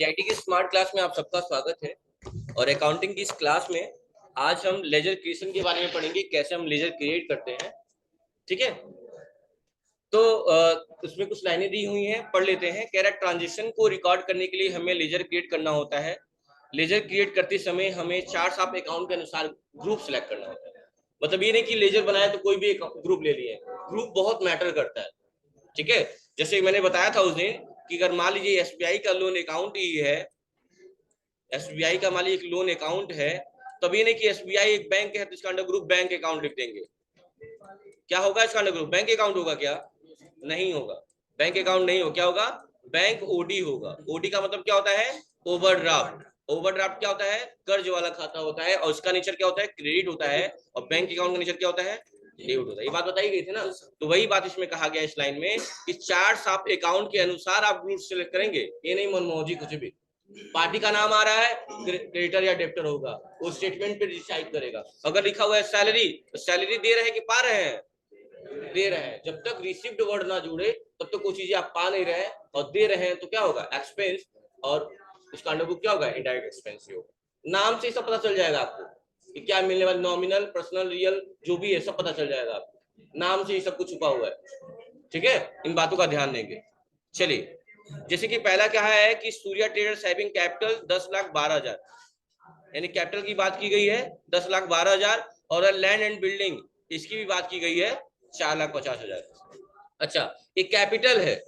JIT की smart class में आप सबका स्वागत है। और अकाउंटिंग की इस क्लास में आज हम लेजर क्रिएशन के बारे में पढ़ेंगे, कैसे हम लेजर क्रिएट करते हैं। ठीक है, तो उसमें कुछ लाइनें दी हुई हैं, पढ़ लेते हैं। कह रहा है ट्रांजिशन को रिकॉर्ड करने के लिए हमें लेजर क्रिएट करना होता है। लेजर क्रिएट करते समय हमें चार्ट ऑफ अकाउंट के अनुसार ग्रुप सेलेक्ट करना होता है। मतलब ये नहीं कि लेजर बनाया तो कोई भी ग्रुप ले लिए, ग्रुप बहुत मैटर करता है। ठीक है, जैसे मैंने बताया था उस दिन कि अगर मान लीजिए एसबीआई का लोन अकाउंट ही है, एसबीआई का मान लीजिए एक लोन अकाउंट है, तब ये नहीं कि एसबीआई एक बैंक है तो इसका अंडर ग्रुप बैंक अकाउंट लिख देंगे। क्या होगा इसका अंडर ग्रुप? बैंक अकाउंट होगा क्या? नहीं होगा, बैंक अकाउंट नहीं हो। क्या होगा? बैंक ओडी होगा। ओडी का मतलब क्या होता है? ओवरड्राफ्ट। ओवरड्राफ्ट क्या होता है? कर्ज वाला खाता होता है, और उसका नेचर क्या होता है? क्रेडिट होता है। और बैंक अकाउंट का नेचर क्या होता है? डेबिट होता है। ये बात बताई गई थी ना। तो वही बात इसमें कहा गया इस लाइन में कि चार्ट्स ऑफ अकाउंट के अनुसार आप ग्रुप सेलेक्ट करेंगे। ये नहीं मनमोजी कुछ भी। पार्टी का नाम आ रहा है, क्रेडिटर या डेबिटर होगा, वो स्टेटमेंट पे डिसाइड करेगा। अगर लिखा हुआ है सैलरी, तो सैलरी दे रहे हैं कि पा रहे हैं? दे रहे हैं। जब तक रिसिप्ट वर्ड ना जुड़े तब तक कोई चीजें आप पा नहीं रहे हैं, और दे रहे हैं तो क्या होगा? एक्सपेंस। और उसका अंडर क्या होगा? इनडायरेक्ट एक्सपेंस ही होगा। नाम से सब पता चल जाएगा आपको कि क्या मिलने वाला, नॉमिनल, पर्सनल, रियल, जो भी है सब पता चल जाएगा आपको। नाम से ही सब कुछ छुपा हुआ है। ठीक है, इन बातों का ध्यान देंगे। चलिए, जैसे कि पहला क्या है कि सूर्या ट्रेडर्स हैविंग कैपिटल 10,12,000, यानी कैपिटल की बात की गई है 10,12,000। और लैंड एंड बिल्डिंग, इसकी भी बात की गई है 4,50,000। अच्छा, एक कैपिटल है,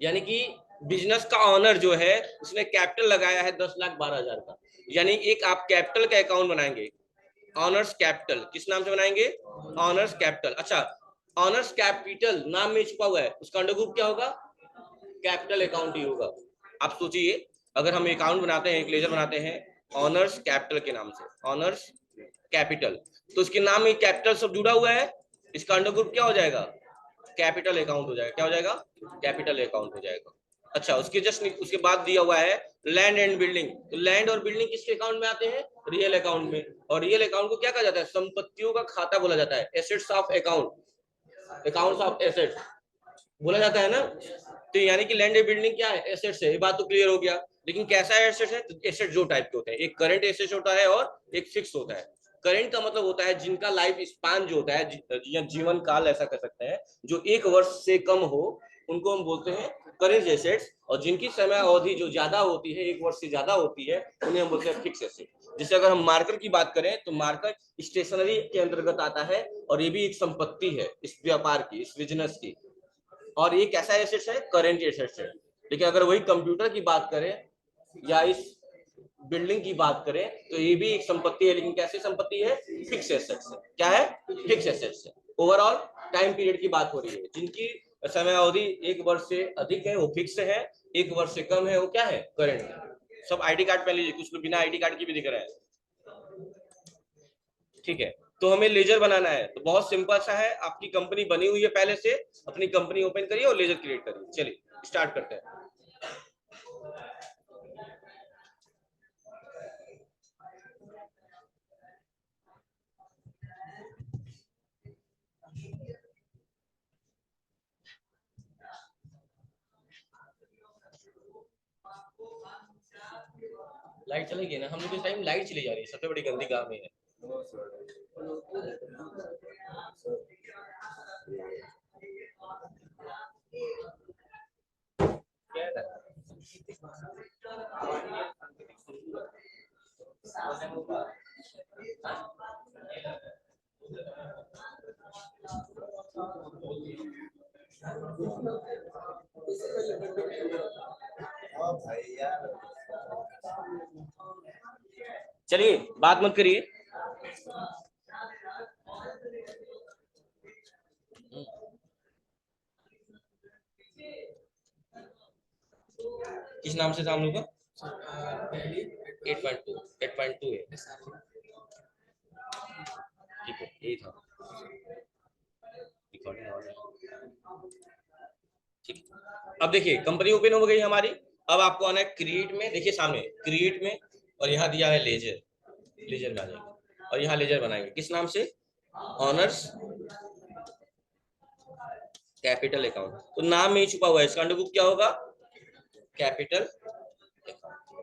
यानी कि बिजनेस का ऑनर जो है उसने कैपिटल लगाया है 10,12,000 का। यानी एक आप कैपिटल का अकाउंट बनाएंगे, ऑनर्स कैपिटल। किस नाम से बनाएंगे? Honours capital. अच्छा, ऑनर्स कैपिटल नाम में छुपा हुआ है, उसका अंडर ग्रुप क्या होगा? कैपिटल अकाउंट ही होगा। आप सोचिए, अगर हम अकाउंट बनाते हैं, एक लेजर बनाते हैं ऑनर्स कैपिटल के नाम से, ऑनर्स कैपिटल, तो उसके नाम में कैपिटल सब जुड़ा हुआ है, इसका अंडर ग्रुप क्या हो जाएगा? कैपिटल अकाउंट हो जाएगा। क्या हो जाएगा? कैपिटल अकाउंट हो जाएगा। अच्छा, उसके जस्ट उसके बाद दिया हुआ है लैंड एंड बिल्डिंग। तो लैंड और बिल्डिंग किसके अकाउंट में आते हैं? रियल अकाउंट में। और रियल अकाउंट को क्या कहा जाता है? संपत्तियों का खाता बोला जाता है, assets of account, accounts of assets बोला जाता है ना। तो यानी कि लैंड बिल्डिंग क्या है? एसेट्स है। ये बात तो क्लियर हो गया। लेकिन कैसा एसेट है? तो एसेट दो टाइप के होते हैं, एक करंट एसेट होता है और एक फिक्स होता है। करंट का मतलब होता है जिनका लाइफ स्पान जो होता है, या जीवन काल ऐसा कर सकते हैं, जो 1 वर्ष से कम हो, उनको हम बोलते हैं करेंट एसेट्स। और जिनकी समय अवधि जो ज्यादा होती है, 1 वर्ष से ज्यादा होती है, उन्हें हम बोलते हैं फिक्स एसेट। जैसे अगर हम मार्कर की बात करें तो मार्कर स्टेशनरी के अंतर्गत आता है, और ये भी एक संपत्ति है इस व्यापार की, इस बिजनेस की। और ये कैसा एसेट्स है? करेंट एसेट्स है। लेकिन अगर वही कंप्यूटर की बात करें या इस बिल्डिंग की बात करें तो ये भी एक संपत्ति है, लेकिन कैसी संपत्ति है? फिक्स एसेट्स है। क्या है? फिक्स एसेट्स है। ओवरऑल टाइम पीरियड की बात हो रही है, जिनकी समय अवधि 1 वर्ष से अधिक है वो फिक्स है, 1 वर्ष से कम है वो क्या है? करंट है। सब आईडी कार्ड पहन लीजिए, कुछ लोग बिना आईडी कार्ड के भी दिख रहे हैं। ठीक है, तो हमें लेजर बनाना है, तो बहुत सिंपल सा है। आपकी कंपनी बनी हुई है पहले से, अपनी कंपनी ओपन करिए और लेजर क्रिएट करिए। चलिए स्टार्ट करते हैं। लाइट चलेगी ना? हम लोग इस टाइम लाइट चली जा रही है, सबसे बड़ी गंदी काम है। चलिए बात मत करिए। किस नाम से था हम लोग का? 8.2, 8.2 है। ठीक है, यही था। ठीक, अब देखिए कंपनी ओपन हो गई हमारी। अब आपको आना है क्रिएट में। देखिए सामने क्रिएट में, और यहाँ दिया है लेजर, लेजर में आ जाएंगे और यहाँ लेजर बनाएंगे। किस नाम से? Honours capital account. तो नाम में ही छुपा हुआ है, इसका अंडर ग्रुप क्या होगा? Capital account.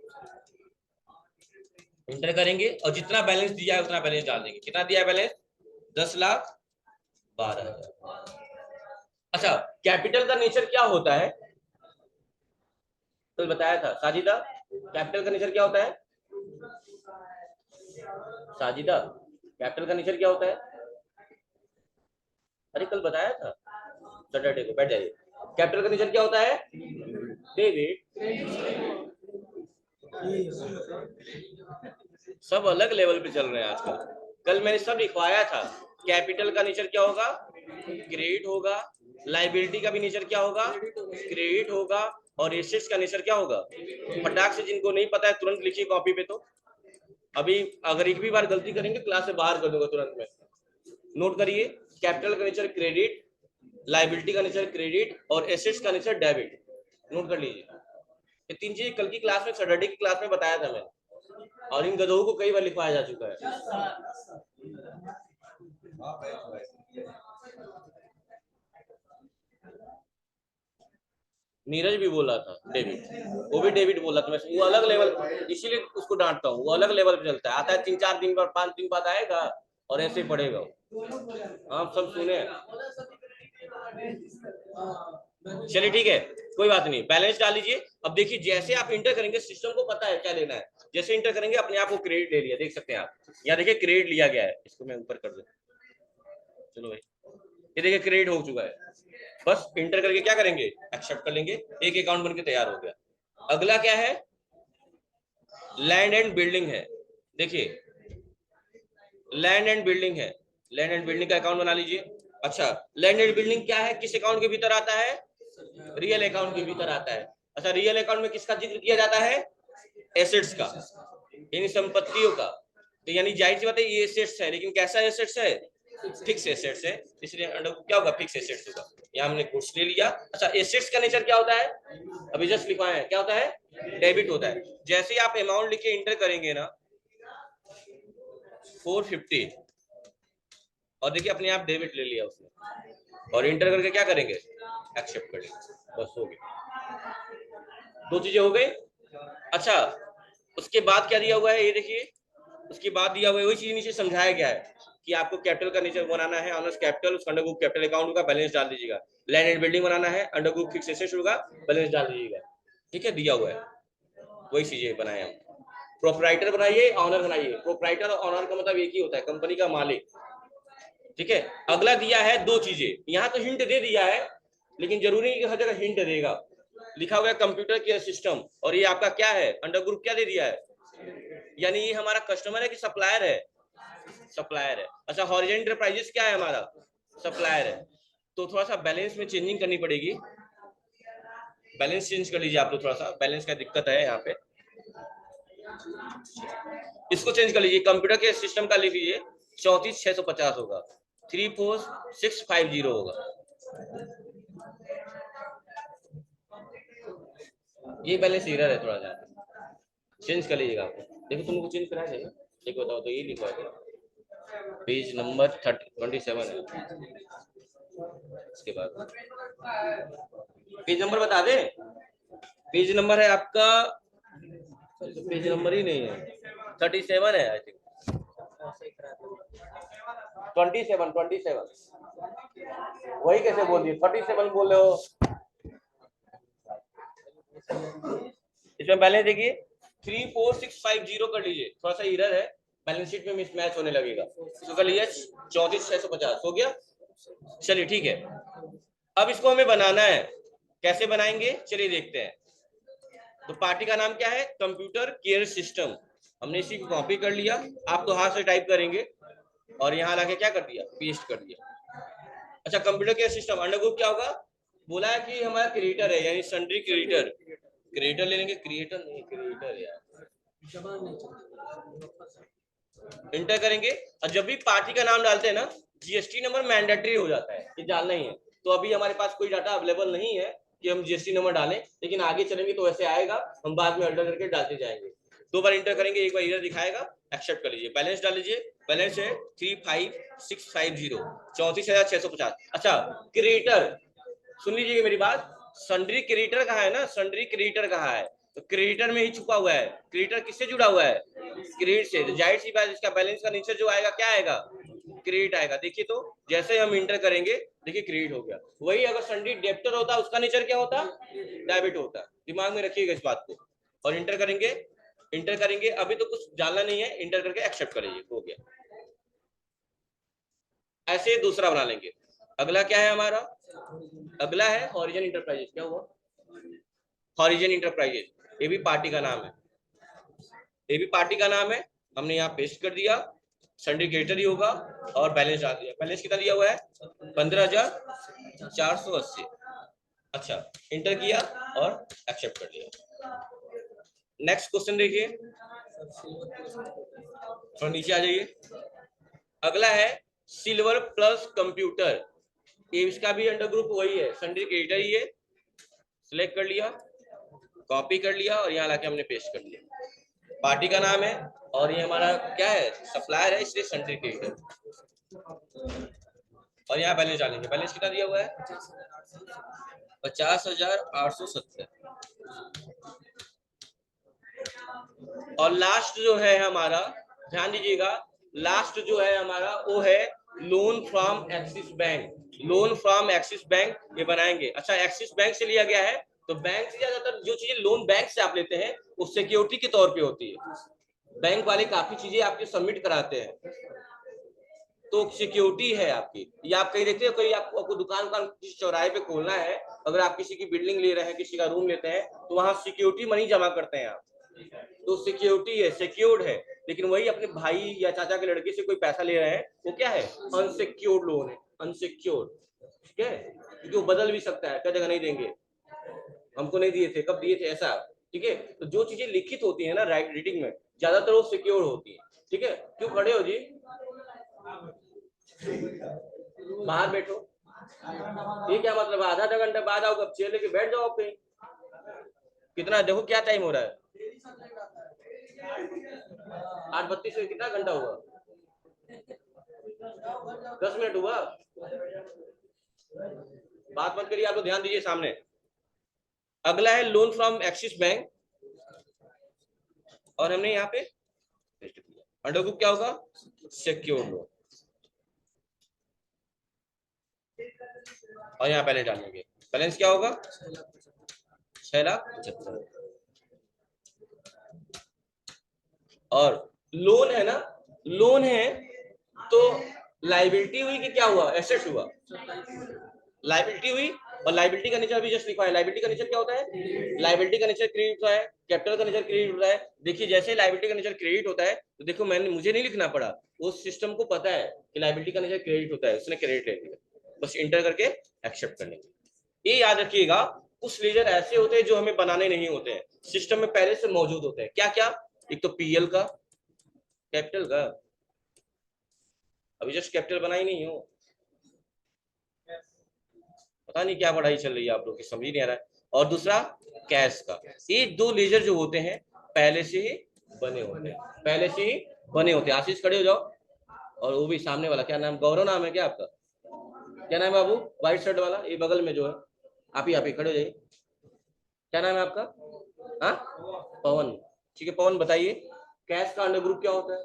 इंटर करेंगे और जितना बैलेंस दिया है उतना बैलेंस डाल देंगे। कितना दिया है बैलेंस? 10,12,000। अच्छा, कैपिटल का नेचर क्या होता है? तो बताया था साजिदा, कैपिटल का नेचर क्या होता है? साजिदा, कैपिटल का नेचर क्या होता है? अरे कल बताया था, सैटरडे को, बैठ जाइए। कैपिटल का नेचर क्या होता है डेविड? सब अलग लेवल पे चल रहे हैं आजकल। कल मैंने सब लिखवाया था। कैपिटल का नेचर क्या होगा? क्रेडिट होगा। लाइबिलिटी का भी नेचर क्या होगा? क्रेडिट होगा। और एसेट्स का नेचर क्या होगा? फटाक से जिनको नहीं पता है तुरंत लिखिए कॉपी पे। तो अभी अगर एक भी बार गलती करेंगे क्लास से बाहर कर दूंगा तुरंत में। नोट करिए, कैपिटल का नेचर क्रेडिट, लाइबिलिटी का नेचर क्रेडिट और एसेट्स का नेचर डेबिट। नोट कर लीजिए। ये तीन चीज कल की क्लास में, सैटरडे की क्लास में बताया था मैंने, और इन गधों को कई बार लिखवाया जा चुका है। नीरज भी बोला था डेविड, वो भी डेविड बोला था। वो अलग लेवल, इसीलिए उसको डांटता हूँ। वो अलग लेवल पे चलता है, आता है 3-4 दिन बाद, 5 दिन बाद आएगा और ऐसे ही पढ़ेगा। आप सब सुने। चलिए ठीक है, कोई बात नहीं, बैलेंस डाल लीजिए। अब देखिए, जैसे आप इंटर करेंगे सिस्टम को पता है क्या लेना है। जैसे इंटर करेंगे अपने आप को क्रेडिट ले लिया, देख सकते हैं आप यहाँ। देखिए क्रेडिट लिया गया है, इसको मैं ऊपर कर दूं। चलो भाई, ये देखिए क्रेडिट हो चुका है। बस इंटर करके क्या करेंगे? एक्सेप्ट कर लेंगे। एक अकाउंट बनके तैयार हो गया। अगला क्या है? लैंड एंड बिल्डिंग है। देखिए लैंड एंड बिल्डिंग है, लैंड एंड बिल्डिंग का अकाउंट बना लीजिए। अच्छा, लैंड एंड बिल्डिंग क्या है, किस अकाउंट के भीतर आता है? रियल अकाउंट के भीतर आता है। अच्छा, रियल अकाउंट में किसका जिक्र किया जाता है? एसेट्स का, यानी संपत्तियों का। तो यानी जाहिर सी बात है ये एसेट्स है, लेकिन कैसा एसेट्स है? फिक्स एसेट्स है, इसलिए अंडर क्या होगा? फिक्स एसेट्स होगा। यहाँ हमने कोर्स ले लिया। अच्छा, एसेट्स का नेचर क्या होता है? अभी जस्ट लिखवाया है, क्या होता है? डेबिट होता है। जैसे ही आप अमाउंट लिख के इंटर करेंगे ना 450, और देखिए अपने आप डेबिट ले लिया उसने, और इंटर करके क्या करेंगे? एक्सेप्ट कर लेंगे। बस हो गया, दो चीजें हो गई। अच्छा, उसके बाद क्या दिया हुआ है ये देखिए। उसके बाद दिया हुआ है वही चीज नीचे समझाया गया है कि आपको कैपिटल का नेचर बनाना है, ऑनर्स कैपिटल, उसका अंडर ग्रुप कैपिटल अकाउंट होगा, बैलेंस डाल दीजिएगा। लैंड एंड बिल्डिंग बनाना है, अंडर ग्रुप फिक्स एसेट्स होगा, बैलेंस डाल दीजिएगा। ठीक है, दिया हुआ है, वही चीजें बनाए हम। प्रोप्राइटर बनाइए, ऑनर बनाइए। प्रोप्राइटर और ऑनर का मतलब एक ही होता है, कंपनी का मालिक। ठीक है, अगला दिया है दो चीजें। यहाँ तो हिंट दे दिया है, लेकिन जरूरी नहीं कि हर जगह हिंट देगा। लिखा हुआ है कंप्यूटर केयर सिस्टम, और ये आपका क्या है? अंडर ग्रुप क्या दे दिया है? यानी ये हमारा कस्टमर है कि सप्लायर है? सप्लायर है। अच्छा, हॉरिजॉन्टल एंटरप्राइजेस क्या है? हमारा सप्लायर है। तो थोड़ा सा बैलेंस में चेंजिंग करनी पड़ेगी। बैलेंस चेंज कर लीजिए आप लोग, थोड़ा सा बैलेंस का दिक्कत है यहाँ पे, इसको चेंज कर लीजिए। कंप्यूटर के सिस्टम का लिख लीजिए 34,650 होगा, 34,650 होगा। ये बैलेंस एरर है, थोड़ा सा चेंज कर लीजिएगा आप। देखो तुमको चेंज कराया है ना, एक बताओ तो, ये लिखवा है पेज नंबर 27 है। इसके बाद पेज नंबर बता दे। पेज नंबर है आपका, पेज नंबर ही नहीं है, 37 है आई थिंक। 27 वही कैसे बोल दिए? 37 बोल रहे हो। इसमें बैलेंस देखिए 34,650 कर लीजिए, थोड़ा सा इरर है, बैलेंस शीट में मिसमैच होने लगेगा। इसको कर लीजिए 34,650 हो गया। चलिए ठीक है, अब इसको हमें बनाना है। कैसे बनाएंगे चलिए देखते हैं। तो पार्टी का नाम क्या है? Computer care system. हमने इसी को कॉपी कर लिया, आप तो हाथ से टाइप करेंगे, और यहाँ लाके क्या कर दिया? पेस्ट कर दिया। अच्छा, computer care system under group क्या होगा? बोला है कि हमारा क्रिएटर है, यानी सन्ड्री क्रिएटर। क्रिएटर ले लेंगे, क्रिएटर नहीं, क्रिएटर यार। इंटर करेंगे, और जब भी पार्टी का नाम डालते हैं ना, जीएसटी नंबर मैंडेटरी हो जाता है, ये डालना ही है। तो अभी हमारे पास कोई डाटा अवेलेबल नहीं है कि हम जीएसटी नंबर डालें, लेकिन आगे चलेंगे तो वैसे आएगा, हम बाद में अल्टर करके डालते जाएंगे। दो बार इंटर करेंगे, एक बार इधर दिखाएगा, एक्सेप्ट कर लीजिए। बैलेंस डाल लीजिए, बैलेंस है 35,650, 34,650। अच्छा, क्रिएटर सुन लीजिए मेरी बात, सन्ड्री क्रिएटर कहाँ है ना, सन्ड्री क्रिएटर कहाँ है? तो क्रेडिटर में ही छुपा हुआ है। क्रेडिटर किससे जुड़ा हुआ है? क्रेडिट से। तो जाहिर सी बात इसका बैलेंस का नेचर जो आएगा क्या आएगा? क्रेडिट आएगा। देखिए तो जैसे हम इंटर करेंगे, देखिए क्रेडिट हो गया। वही अगर सन्डी डेब्टर होता उसका नेचर क्या होता? डेबिट होता। दिमाग में रखिएगा इस बात को। और इंटर करेंगे, इंटर करेंगे, अभी तो कुछ जानना नहीं है, इंटर करके एक्सेप्ट करेंगे, हो गया। ऐसे दूसरा बना लेंगे। अगला क्या है हमारा? अगला है हॉरिजन इंटरप्राइजेस। क्या हुआ? हॉरिजन इंटरप्राइजेस, ये भी पार्टी का नाम है, ये भी पार्टी का नाम है। हमने यहाँ पेस्ट कर दिया, सिंडिकेटर ही होगा, और बैलेंस डाल दिया। बैलेंस कितना दिया हुआ है? 15,480। अच्छा, इंटर किया और एक्सेप्ट कर दिया। नेक्स्ट क्वेश्चन देखिए, थोड़ा नीचे आ जाइए। अगला है सिल्वर प्लस कंप्यूटर। इसका भी अंडर ग्रुप वही है, सिंडिकेटर ही है। सिलेक्ट कर लिया, कॉपी कर लिया, और यहाँ लाके हमने पेस्ट कर लिया। पार्टी का नाम है, और ये हमारा क्या है? सप्लायर है, इसलिए सिंडिकेटर। और यहाँ बैलेंस डालेंगे। बैलेंस कितना दिया हुआ है? 50,870। और लास्ट जो है हमारा, ध्यान दीजिएगा, लास्ट जो है हमारा वो है loan from axis bank. Loan from axis bank ये बनाएंगे। अच्छा, एक्सिस बैंक से लिया गया है, तो बैंक से ज्यादातर जो चीजें लोन बैंक से आप लेते हैं वो सिक्योरिटी के तौर पे होती है। बैंक वाले काफी चीजें आपकी सबमिट कराते हैं, तो सिक्योरिटी है आपकी। या आप कहीं देखते हो, कहीं आपको दुकान किसी चौराहे पे खोलना है, अगर आप किसी की बिल्डिंग ले रहे हैं, किसी का रूम लेते हैं, तो वहां सिक्योरिटी मनी जमा करते हैं आप, तो सिक्योरिटी है, सिक्योर्ड है। लेकिन वही अपने भाई या चाचा के लड़के से कोई पैसा ले रहे हैं, वो क्या है? अनसिक्योर्ड लोन है, अनसिक्योर्ड। ठीक है, क्योंकि वो बदल भी सकता है, क्या जगह नहीं देंगे, हमको नहीं दिए थे, कब दिए थे, ऐसा। ठीक है, तो जो चीजें लिखित होती है ना राइटिंग में, ज्यादातर वो सिक्योर होती है। ठीक है, क्यों खड़े हो जी? बाहर बैठो। ये क्या मतलब? आधा घंटा बाद आओ, कब चेयर लेके बैठ जाओ कहीं। कितना देखो, क्या टाइम हो रहा है? 8:32 में कितना घंटा हुआ? 10 मिनट हुआ। बात मत करिए, आप लोग ध्यान दीजिए सामने। अगला है लोन फ्रॉम एक्सिस बैंक, और हमने यहाँ पे अंडर ग्रुप क्या होगा? Secured loan. और यहाँ बैलेंस डालेंगे। बैलेंस क्या होगा? 6,75,000। और लोन है ना, लोन है तो लाइबिलिटी हुई कि क्या हुआ? एसेट्स हुआ। लाइबिलिटी हुई, और लाइबिलिटी का नेचर भी जस्ट लिखा है। लाइबिलिटी का नेचर क्या होता है? लाइबिलिटी का नेचर क्रेडिट होता है, कैपिटल का नेचर क्रेडिट होता है। देखिए, जैसे लाइबिलिटी का नेचर क्रेडिट होता है, तो देखो मुझे नहीं लिखना पड़ा, उस सिस्टम को पता है कि लाइबिलिटी का नेचर क्रेडिट होता है, उसने क्रेडिट ले लिया, बस इंटर करके एक्सेप्ट कर लेंगे। ये याद रखिएगा, कुछ लेजर ऐसे होते हैं जो हमें बनाने नहीं होते हैं, सिस्टम में पहले से मौजूद होते हैं। क्या क्या? एक तो पीएल का, कैपिटल का, अभी जस्ट कैपिटल बना ही नहीं हो, पता नहीं क्या पढ़ाई चल रही है आप लोग की, समझ नहीं आ रहा है। और दूसरा कैश का। ये दो लेजर जो होते हैं पहले से ही बने होते हैं, पहले से ही बने होते हैं। आशीष खड़े हो जाओ। और वो भी सामने वाला, क्या नाम? गौरव नाम है क्या आपका? क्या नाम है बाबू? व्हाइट शर्ट वाला, ये बगल में जो है, आप ही खड़े हो जाइए। क्या नाम है आपका? हाँ, पवन। ठीक है पवन, बताइए कैश का अंडर ग्रुप क्या होता है?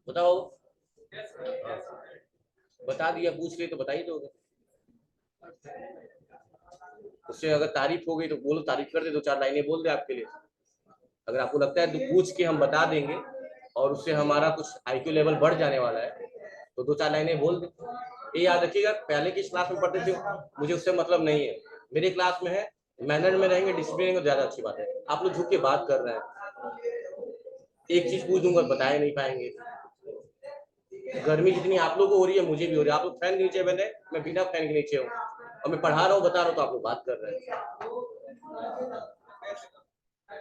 बताओ। बता दिया, पूछ ले तो बता ही दोगे। उससे अगर तारीफ हो गई तो बोलो, तारीफ कर दे, 2-4 लाइनें बोल दे आपके लिए। अगर आपको लगता है तो पूछ के हम बता देंगे, और उससे हमारा कुछ आईक्यू लेवल बढ़ जाने वाला है, तो 2-4 लाइनें बोल दे। ये याद रखिएगा, पहले किस क्लास में पढ़ते थे मुझे उससे मतलब नहीं है, मेरे क्लास में है, मैनर में रहेंगे, डिसिप्लिन रहेंगे, ज्यादा अच्छी बात है। आप लोग झुक के बात कर रहे हैं, एक चीज पूछ दूंगा बता नहीं पाएंगे। गर्मी जितनी आप लोगों को हो रही है मुझे भी हो रही है। आप लोग फैन के नीचे बैठे, मैं बिना फैन के नीचे हूँ, और मैं पढ़ा रहा हूँ, बता रहा हूँ, तो आप लोग बात कर रहे हैं।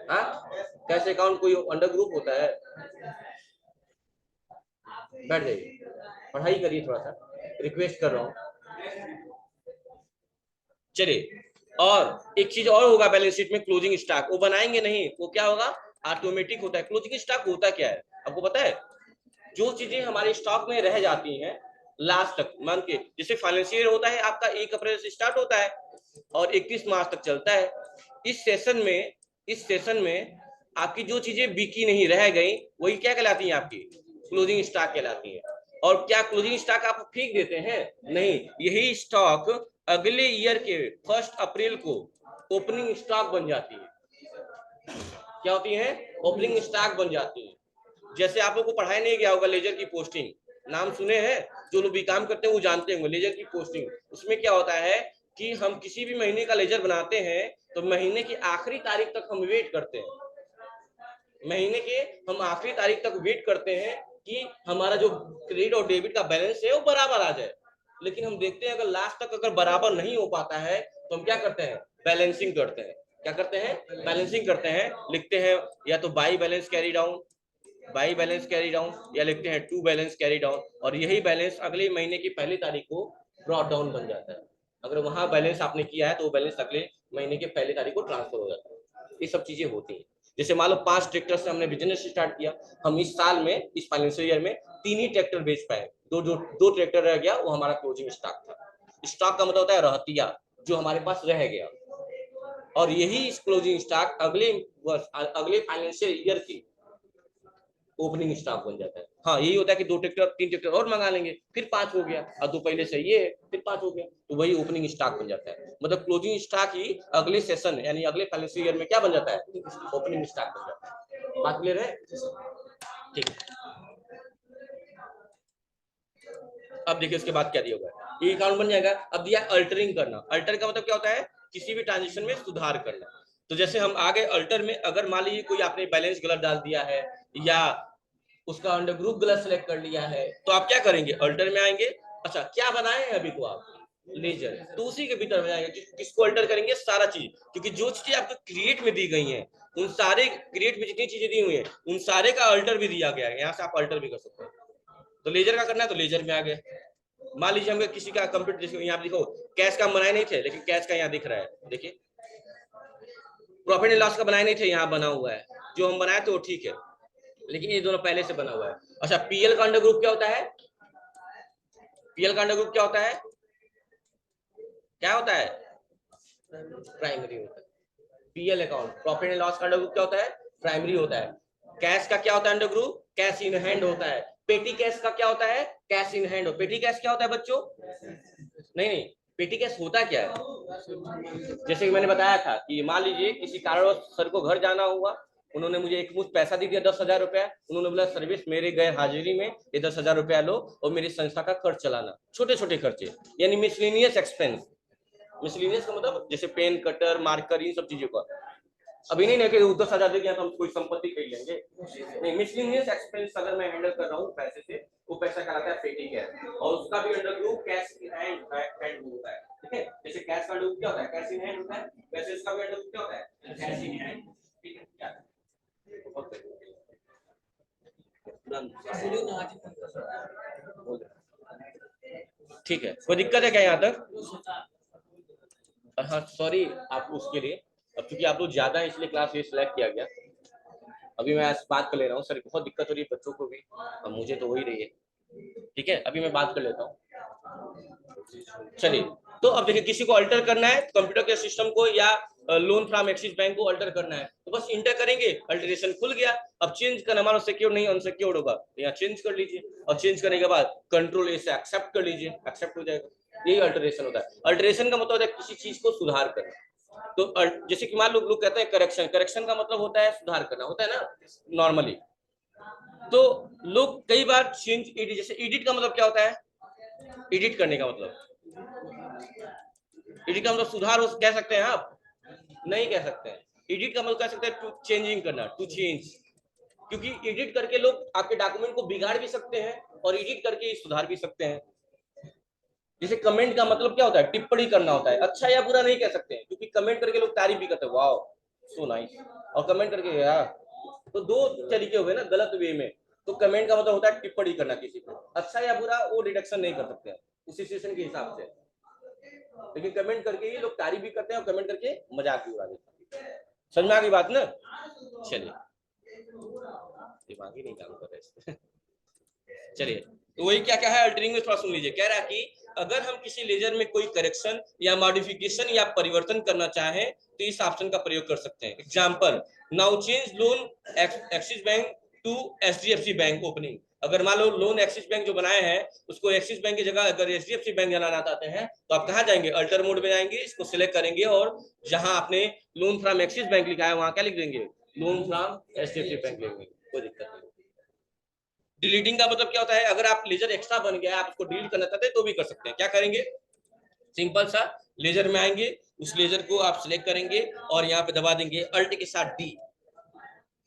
हाँ, कैश अकाउंट कोई अंडर ग्रुप होता है? बैठ जाइए, पढ़ाई करिए, थोड़ा सा रिक्वेस्ट कर रहा हूँ। चलिए, और एक चीज और होगा बैलेंस शीट में, क्लोजिंग स्टॉक। वो बनाएंगे नहीं, वो क्या होगा? ऑटोमेटिक होता है। क्लोजिंग स्टॉक होता क्या है आपको पता है? जो चीजें हमारे स्टॉक में रह जाती हैं, लास्ट तक मान के, जैसे फाइनेंशियल होता है आपका 1 अप्रैल से स्टार्ट होता है और 31 मार्च तक चलता है। इस सेशन में आपकी जो चीजें बिकी नहीं रह गई वही क्या कहलाती हैं, आपकी क्लोजिंग स्टॉक कहलाती है। और क्या क्लोजिंग स्टॉक आप फेंक देते हैं? नहीं, यही स्टॉक अगले ईयर के 1 अप्रैल को ओपनिंग स्टॉक बन जाती है। क्या होती है? ओपनिंग स्टॉक बन जाती है। जैसे आप लोग को पढ़ाया नहीं गया होगा लेजर की पोस्टिंग, नाम सुने हैं? जो लोग भी काम करते हैं वो जानते होंगे लेजर की पोस्टिंग। उसमें क्या होता है कि हम किसी भी महीने का लेजर बनाते हैं तो महीने की आखिरी तारीख तक हम वेट करते हैं, महीने के हम आखिरी तारीख तक वेट करते हैं कि हमारा जो क्रेडिट और डेबिट का बैलेंस है वो बराबर आ जाए। लेकिन हम देखते हैं अगर लास्ट तक अगर बराबर नहीं हो पाता है तो हम क्या करते हैं? बैलेंसिंग करते हैं। क्या करते हैं? बैलेंसिंग करते हैं। लिखते हैं या तो by balance carry down, by balance carry down, या लिखते हैं टू बैलेंस कैरी डाउन। और यही बैलेंस अगले महीने की पहली तारीख को ड्रॉप डाउन बन जाता है। अगर वहां बैलेंस आपने किया है तो वो बैलेंस अगले महीने के पहली तारीख को ट्रांसफर हो जाता है। ये सब चीजें होती हैं। जैसे मान लो 5 ट्रैक्टर से हमने बिजनेस स्टार्ट किया, हम इस साल में, इस फाइनेंशियल ईयर में 3 ही ट्रैक्टर बेच पाए, दो ट्रैक्टर रह गया, वो हमारा क्लोजिंग स्टॉक था। स्टॉक का मतलब होता है रहतिया, जो हमारे पास रह गया। और यही क्लोजिंग स्टॉक अगले वर्ष, अगले फाइनेंशियल ईयर की ओपनिंग स्टॉक बन जाता है। हाँ, यही होता है कि 2 ट्रैक्टर 3 ट्रैक्टर और मंगा लेंगे, फिर 5 हो गया, और 2 पहले से ये है, फिर 5 हो गया, तो वही ओपनिंग स्टॉक बन जाता है। मतलब क्लोजिंग स्टॉक ही अगले सेशन यानी अगले फाइनेंशियल ईयर में क्या बन जाता है? ओपनिंग स्टॉक बन जाता है। बात क्लियर है? ठीक है। अब देखिए उसके बाद क्या दिया होगा, ये अकाउंट बन जाएगा। अब दिया अल्टरिंग करना। अल्टर का मतलब क्या होता है? किसी भी ट्रांजेक्शन में सुधार करना। तो जैसे हम आगे अल्टर में, अगर मान लीजिए कोई आपने बैलेंस गलत डाल दिया है या उसका अंडर ग्रुप गलत सेलेक्ट कर लिया है, तो आप क्या करेंगे? अल्टर में आएंगे। अच्छा, क्या बनाए हैं अभी को आप? लेजर। तो उसी के भीतर में जाएंगे। किसको अल्टर करेंगे? सारा चीज, क्योंकि जो चीजें आपको क्रिएट में दी गई हैं, उन सारे क्रिएट में जितनी चीजें दी हुई हैं उन सारे का अल्टर भी दिया गया है। यहाँ से आप अल्टर भी कर सकते हैं। तो लेजर का करना है तो लेजर में आ गए। मान लीजिए हमें किसी का कंप्यूटर, जैसे यहाँ देखो कैश का बनाए नहीं थे, लेकिन कैश का यहाँ दिख रहा है, देखिए। प्रॉफिट एंड लॉस का बनाए नहीं थे, यहाँ बना हुआ है। जो हम बनाए थे वो ठीक है, लेकिन ये दोनों पहले से बना हुआ है। अच्छा, पीएल का अंडर ग्रुप क्या होता है? पीएल का अंडर ग्रुप क्या होता है? क्या होता है? प्राइमरी होता है। PL account, profit and loss का अंडर ग्रुप क्या होता है? प्राइमरी होता है। कैश का क्या होता है under group? Cash in hand होता है। पेटी कैश का क्या होता है? Cash in hand. पेटी कैश क्या होता है बच्चों? नहीं नहीं, पेटी कैश होता क्या है? जैसे कि मैंने बताया था कि मान लीजिए किसी कारणवश सर को घर जाना हुआ, उन्होंने मुझे एक मुश्त पैसा दे दिया 10,000 रुपया। उन्होंने बोला सर्विस मेरे गैर हाजिरी में ये 10,000 रुपया लो और मेरी संस्था का खर्च चलाना, छोटे छोटे खर्चे, यानी मिसलेनियस एक्सपेंस। मिसलेनियस का मतलब जैसे पेन, कटर, मार्कर, इन सब चीजों का। अभी नहीं ना कि 10,000 दे दिया तो हम कोई संपत्ति खरीद लेंगे, नहीं। मिसलेनियस एक्सपेंस अगर मैं हैंडल कर रहा हूँ पैसे से, वो पैसा कहलाता है पेटी कैश। और उसका भी under group cash in hand होता है। ठीक है, जैसे कैश का ग्रुप क्या होता है? कैश इन हैंड होता है। वैसे इसका भी अंडर ग्रुप क्या होता है? Cash in hand. ठीक है, क्या ठीक है, कोई दिक्कत है क्या यहाँ तक? हाँ सॉरी आप उसके लिए। अब चूंकि आप लोग ज्यादा है इसलिए क्लास ये सिलेक्ट किया गया। अभी मैं बात कर ले रहा हूँ सर, बहुत दिक्कत हो रही है बच्चों को भी, अब मुझे तो हो ही रही है। ठीक है, अभी मैं बात कर लेता हूँ। चलिए, तो अब देखिए किसी को अल्टर करना है कंप्यूटर के सिस्टम को या लोन फ्रॉम एक्सिस बैंक को अल्टर करना है, तो बस इंटर करेंगे, अल्टरेशन खुल गया। अब चेंज करना, हमारा सिक्योर नहीं अनसिक्योर्ड होगा, यहाँ चेंज कर लीजिए। और चेंज करने के बाद कंट्रोल ए से एक्सेप्ट कर लीजिए, एक्सेप्ट हो जाएगा। यही अल्टरेशन होता है। अल्टरेशन का मतलब होता है किसी चीज को सुधार करना। तो जैसे कि मान लोग कहते हैं करेक्शन, करेक्शन का मतलब होता है सुधार करना, होता है ना नॉर्मली। तो लोग कई बार चेंज एडिट, जैसे एडिट का मतलब क्या होता है? एडिट करने का मतलब, एडिट का मतलब सुधार हो कह सकते हैं आप? नहीं कह सकते हैं। एडिट का मतलब कह सकते हैं टू चेंजिंग करना, टू चेंज। क्योंकि एडिट करके लोग आपके डॉक्यूमेंट को बिगाड़ भी सकते हैं और एडिट करके सुधार भी सकते हैं। जैसे कमेंट का मतलब क्या होता है? टिप्पणी करना होता है। अच्छा या बुरा नहीं कह सकते हैं, क्योंकि कमेंट करके लोग तारीफ भी करते हैं, वाओ सो नाइस, और कमेंट करके यार। तो दो तरीके हुए ना, गलत वे में। तो कमेंट का मतलब होता है टिप्पणी करना किसी को, अच्छा या बुरा वो डिडक्शन नहीं कर सकते हैं उसी सिचुएशन के हिसाब से। लेकिन कमेंट करके ही लोग तारीफ भी करते हैं और कमेंट करके मजाक भी उड़ा देते हैं। समझ में आ गई बात ना? चलिए, दिमाग ही नहीं काम कर रहे। चलिए, तो वही क्या क्या है अल्टरिंग में, थोड़ा सुन लीजिए। कह रहा है कि अगर हम किसी लेजर में कोई करेक्शन या मॉडिफिकेशन या परिवर्तन करना चाहें तो इस ऑप्शन का प्रयोग कर सकते हैं। Example, now change loan Axis Bank to HDFC Bank opening. अगर मान लो लोन एक्सिस बैंक जो बनाए हैं उसको एक्सिस बैंक की जगह अगर एचडीएफसी बैंक जाना चाहते हैं तो आप कहाँ जाएंगे, अल्टर मोड में जाएंगे, इसको सिलेक्ट करेंगे और जहां आपने लोन फ्रॉम एक्सिस बैंक लिखा है वहां क्या लिख देंगे, लोन फ्रॉम एचडीएफसी बैंक लिख देंगे, कोई दिक्कत नहीं। डिलीटिंग का मतलब क्या होता है, अगर आप लेजर एक्स्ट्रा बन गया आप उसको डिलीट करना चाहते हैं तो भी कर सकते हैं। क्या करेंगे, सिंपल सा लेजर में आएंगे, उस लेजर को आप सिलेक्ट करेंगे और यहाँ पे दबा देंगे अल्ट के साथ डी,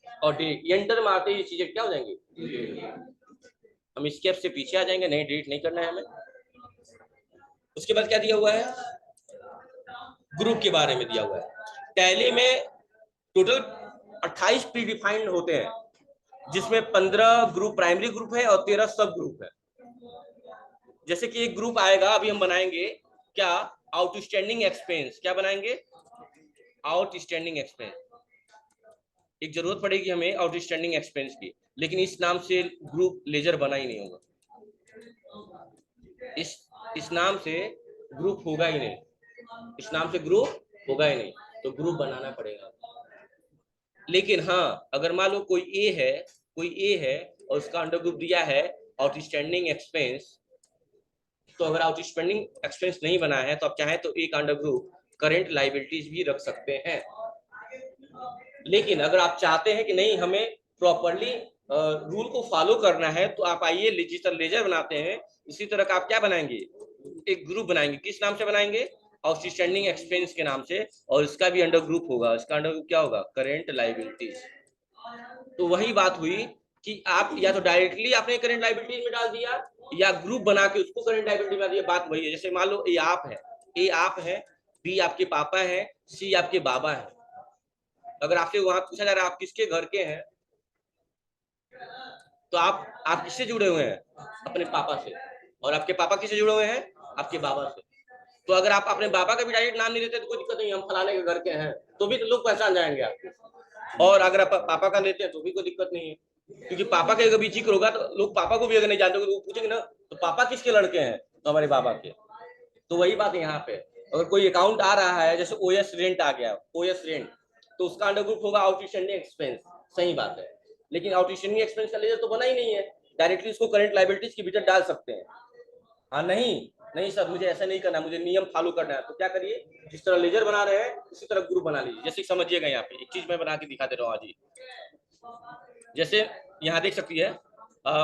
और एंटर मारते ही ये चीजें क्या हो जाएंगी, हम स्केप से पीछे आ जाएंगे, नहीं डिलीट नहीं करना है हमें। उसके बाद क्या दिया हुआ है, ग्रुप के बारे में दिया हुआ है। टैली में टोटल 28 प्री डिफाइंड होते हैं, जिसमें 15 ग्रुप प्राइमरी ग्रुप है और 13 सब ग्रुप है। जैसे कि एक ग्रुप आएगा, अभी हम बनाएंगे क्या, आउटस्टैंडिंग एक्सपेंस। क्या बनाएंगे, आउटस्टैंडिंग एक्सपेंस। एक जरूरत पड़ेगी हमें आउटस्टैंडिंग एक्सपेंस की, लेकिन इस नाम से ग्रुप लेजर बना ही नहीं होगा, इस नाम से ग्रुप होगा ही नहीं, इस नाम से ग्रुप होगा ही नहीं, तो ग्रुप बनाना पड़ेगा। लेकिन हाँ, अगर मान लो कोई ए है और उसका अंडर ग्रुप दिया है आउटस्टैंडिंग एक्सपेंस, तो अगर आउटस्टैंडिंग एक्सपेंस नहीं बना है तो आप चाहें तो एक अंडर ग्रुप करेंट लाइबिलिटीज भी रख सकते हैं। लेकिन अगर आप चाहते हैं कि नहीं हमें प्रॉपरली रूल को फॉलो करना है तो आप आइए जिस तरह लेजर बनाते हैं इसी तरह का आप क्या बनाएंगे, एक ग्रुप बनाएंगे। किस नाम से बनाएंगे, आउटस्टैंडिंग एक्सपेंस के नाम से, और इसका भी अंडर ग्रुप होगा, इसका अंडर ग्रुप क्या होगा, करेंट लाइबिलिटीज। तो वही बात हुई कि आप या तो डायरेक्टली आपने करेंट लाइबिलिटीज में डाल दिया या ग्रुप बना के उसको करेंट लाइबिलिटी में दिया। बात वही है, जैसे मान लो ए आप है, बी आपके पापा है, सी आपके बाबा है। अगर आपसे वहां पूछा जा रहा है आप किसके घर के हैं, तो आप किससे जुड़े हुए हैं, अपने पापा से, और आपके पापा किससे जुड़े हुए हैं, आपके बाबा से। तो अगर आप अपने बाबा का भी डायरेक्ट नाम नहीं लेते तो कोई दिक्कत नहीं, हम फलाने के घर के हैं, तो भी तो लोग पहचान जाएंगे आपको। और अगर आप पापा का लेते हैं तो भी कोई दिक्कत नहीं है, क्योंकि पापा के अगर भी जिक्र होगा तो लोग पापा को भी अगर नहीं जानते तो पूछेंगे ना, तो पापा किसके लड़के हैं, तो हमारे बाबा के। तो वही बात है यहाँ पे, अगर कोई अकाउंट आ रहा है जैसे ओएस रेंट आ गया, ओएस रेंट, तो उसका अंडर ग्रुप होगा आउटस्टैंडिंग एक्सपेंस, सही बात है। लेकिन आउटस्टैंडिंग एक्सपेंस का लेजर तो बना ही नहीं है, डायरेक्टली उसको करंट लायबिलिटीज के भीतर डाल सकते हैं। हाँ नहीं सर मुझे ऐसा नहीं करना, मुझे नियम फॉलो करना है, तो क्या करिए, जिस तरह लेजर बना रहे हैं उसी तरह ग्रुप बना लीजिए। जैसे समझिएगा, यहाँ पे एक चीज मैं बना के दिखा दे रहा हूँ आज ही। जैसे यहाँ देख सकती है,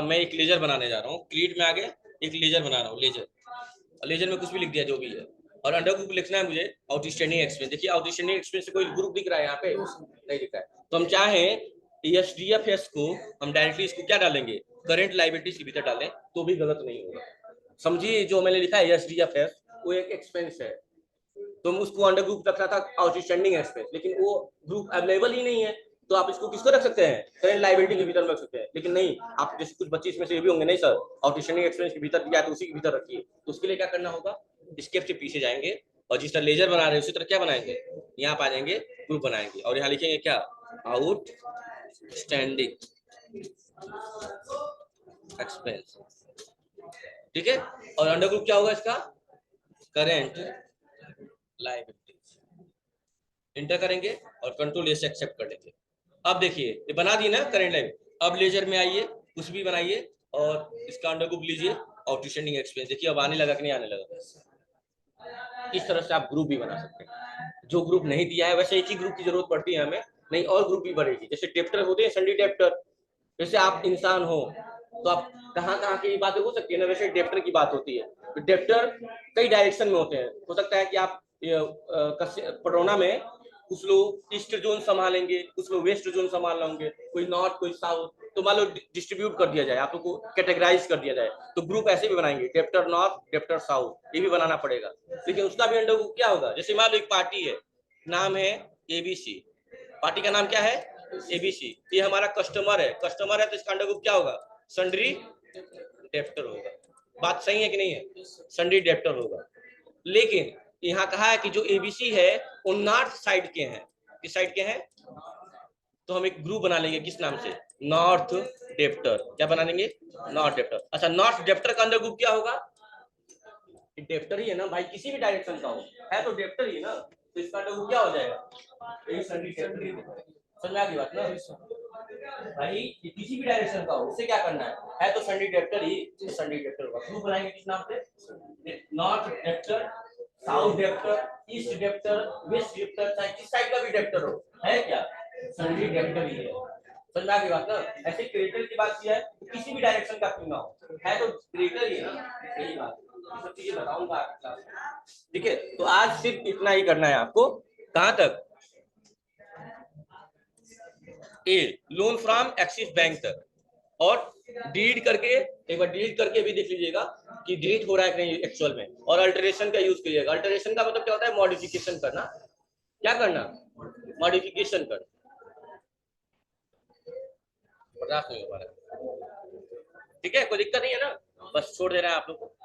मैं एक लेजर बनाने जा रहा हूँ, क्रिएट में आगे एक लेजर बना रहा हूँ, लेजर में कुछ भी लिख दिया जो भी है, और अंडर ग्रुप लिखना है मुझे आउटस्टैंडिंग एक्सपेंस। देखिए आउटस्टैंडिंग एक्सपेंस से कोई ग्रुप दिख रहा है यहाँ पे, नहीं दिख रहा है। तो हम चाहें एसडीएफएस को हम डायरेक्टली इसको क्या डालेंगे, करेंट लायबिलिटीज के भीतर डालें तो भी गलत नहीं होगा। समझिए जो मैंने लिखा है एसडीएफएस वो एक एक्सपेंस है, तो हम उसको अंडर ग्रुप रखना था आउटस्टैंडिंग एक्सपेंस, लेकिन वो ग्रुप अवेलेबल ही नहीं है, तो आप इसको किसको रख सकते हैं, करेंट लायबिलिटी के भीतर रख सकते हैं। लेकिन नहीं, आप जैसे कुछ बच्चे इसमें से ये भी होंगे, नहीं सर आउटस्टैंडिंग एक्सपेंस के भीतर दिया तो उसी के भीतर रखिए, तो उसके लिए क्या करना होगा, स्केप से पीछे जाएंगे और जिस तरह लेजर बना रहे हैं उसी तरह क्या बनाएंगे, यहाँ पे आ जाएंगे, ग्रुप बनाएंगे और यहाँ लिखेंगे क्या, आउटस्टैंडिंग एक्सपेंस, ठीक है। और अंडर ग्रुप क्या होगा इसका, करेंट लायबिलिटीज, इंटर करेंगे और कंट्रोल ए से एक्सेप्ट कर लेंगे। अब देखिए ये बना दी ना करेंट लाइन, अब लेजर में आइए कुछ भी बनाइए और इसका अंडर ग्रुप लीजिए आउटस्टैंडिंग एक्सपेंस। देखिए अब आने लगा कि नहीं आने लगा। इस तरह से आप ग्रुप भी बना सकते हैं, जो ग्रुप नहीं दिया है वैसे एक ही ग्रुप की जरूरत पड़ती है हमें, नहीं और ग्रुप भी बढ़ेगी। जैसे डेप्टर होते हैं, संडी डेप्टर, जैसे आप इंसान हो तो आप कहाँ कहाँ की बातें हो सकती है ना, वैसे डेप्टर की बात होती है। तो डेप्टर कई डायरेक्शन में होते हैं, हो सकता है कि आप पटौना में कुछ लोग ईस्ट जोन संभालेंगे, कुछ लोग वेस्ट जोन संभाल लेंगे, कोई नॉर्थ कोई साउथ, तो मान लो डिस्ट्रीब्यूट कर दिया जाए, आप लोग को कैटेगराइज कर दिया जाए, तो ग्रुप ऐसे भी बनाएंगे, डेप्टर नॉर्थ डेप्टर साउथ, ये भी बनाना पड़ेगा। लेकिन उसका भी अंडर क्या होगा, जैसे मान लो एक पार्टी है, नाम है एबीसी, पार्टी का नाम क्या है एबीसी, ये हमारा कस्टमर है तो इसका अंडर ग्रुप क्या होगा, सन्ड्री डेप्टर होगा। बात सही है कि नहीं है, सन्ड्री डेप्टर होगा। लेकिन यहाँ कहा है कि जो एबीसी है वो नॉर्थ साइड के हैं, किस साइड के हैं, तो हम एक ग्रुप बना लेंगे किस नाम से, नॉर्थ डेप्टर। क्या बना लेंगे, नॉर्थ डेप्टर। अच्छा नॉर्थ डेप्टर का अंदर ग्रुप क्या होगा, डेप्टर ही है ना भाई, किसी भी डायरेक्शन का हो, है तो डेप्टर ही है ना, तो इसका अंदर ग्रुप क्या हो जाएगा, सन्डी डेप्टर। समझ आ गई बात ना भाई, ये किसी भी डायरेक्शन का हो, उससे क्या करना है तो सन्डी डेप्टर ही, सन्डी डेप्टर होगा। ग्रुप बनाएंगे किस नाम से, north debtor, south debtor, east debtor, west debtor, चाहे किस टाइप का भी डेप्टर हो, है क्या, सन्डी डेप्टर ही है। समझ आ गई बात ना। ऐसे क्रिएटर की बात किया है तो किसी भी डायरेक्शन का क्यों ना हो, है तो क्रिएटर ही है ना, यही बात है। सब चीजें बताऊंगा आपके क्लास में, ठीक है। तो आज सिर्फ इतना ही करना है आपको, कहां तक, ए लोन फ्रॉम एक्सिस बैंक तक, और डिलीट करके, एक बार डिलीट करके भी देख लीजिएगा कि डिलीट हो रहा है कि नहीं एक्चुअल में, और अल्टरेशन का यूज करिएगा। अल्टरेशन का मतलब क्या होता है, मॉडिफिकेशन करना। क्या करना, मॉडिफिकेशन करना। ठीक है, कोई दिक्कत नहीं है ना, बस छोड़ दे रहा है आप लोग को।